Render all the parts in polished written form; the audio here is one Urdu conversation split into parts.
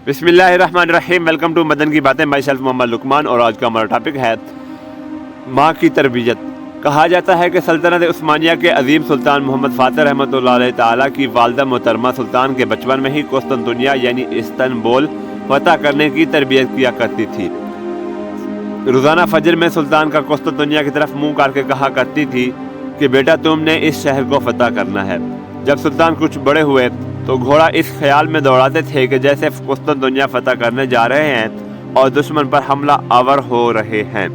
بسم اللہ الرحمن الرحیم۔ ویلکم ٹو مدن کی باتیں۔ مائی سیلف محمد لقمان، اور آج کا ہمارا ٹاپک ہے ماں کی تربیت۔ کہا جاتا ہے کہ سلطنت عثمانیہ کے عظیم سلطان محمد فاتح رحمۃ اللہ علیہ تعالیٰ کی والدہ محترمہ سلطان کے بچپن میں ہی قسطنطنیہ یعنی استنبول فتح کرنے کی تربیت کیا کرتی تھی۔ روزانہ فجر میں سلطان کا قسطنطنیہ کی طرف منہ کر کے کہا کرتی تھی کہ بیٹا تم نے اس شہر کو فتح کرنا ہے۔ جب سلطان کچھ بڑے ہوئے تو گھوڑا اس خیال میں دوڑاتے تھے کہ جیسے قسطنطنیہ فتح کرنے جا رہے ہیں اور دشمن پر حملہ آور ہو رہے ہیں۔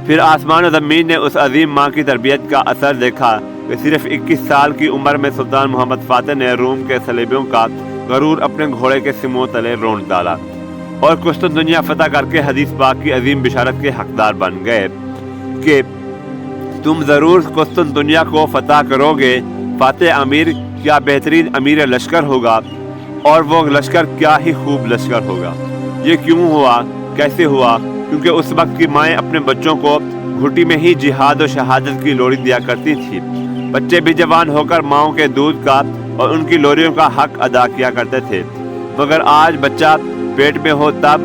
پھر آسمان و زمین نے اس عظیم ماں کی تربیت کا اثر دیکھا کہ صرف 21 سال کی عمر میں سلطان محمد فاتح نے روم کے صلیبیوں کا غرور اپنے گھوڑے کے سموں تلے رونڈ ڈالا اور قسطنطنیہ فتح کر کے حدیث پاک کی عظیم بشارت کے حقدار بن گئے کہ تم ضرور قسطنطنیہ کو فتح کرو گے۔ فاتح امیر کیا بہترین امیر لشکر ہوگا، اور وہ لشکر کیا ہی خوب لشکر ہوگا۔ یہ کیوں ہوا، کیسے ہوا؟ کیونکہ اس وقت کی مائیں اپنے بچوں کو گھٹی میں ہی جہاد و شہادت کی لوری دیا کرتی تھی۔ بچے بھی جوان ہو کر ماؤں کے دودھ کا اور ان کی لوریوں کا حق ادا کیا کرتے تھے، مگر آج بچہ پیٹ میں ہو تب،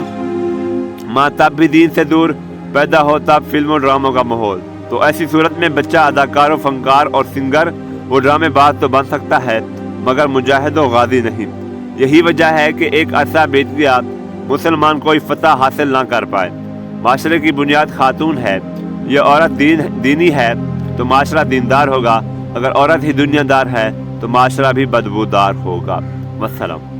ماں تب بھی دین سے دور، پیدا ہو تب فلم و ڈراموں کا ماحول۔ تو ایسی صورت میں بچہ اداکار و فنکار اور سنگر وہ ڈرامے باز تو بن سکتا ہے، مگر مجاہد و غازی نہیں۔ یہی وجہ ہے کہ ایک عرصہ بیت گیا مسلمان کوئی فتح حاصل نہ کر پائے۔ معاشرے کی بنیاد خاتون ہے۔ یہ عورت دینی ہے تو معاشرہ دیندار ہوگا، اگر عورت ہی دنیا دار ہے تو معاشرہ بھی بدبودار ہوگا۔ والسلام۔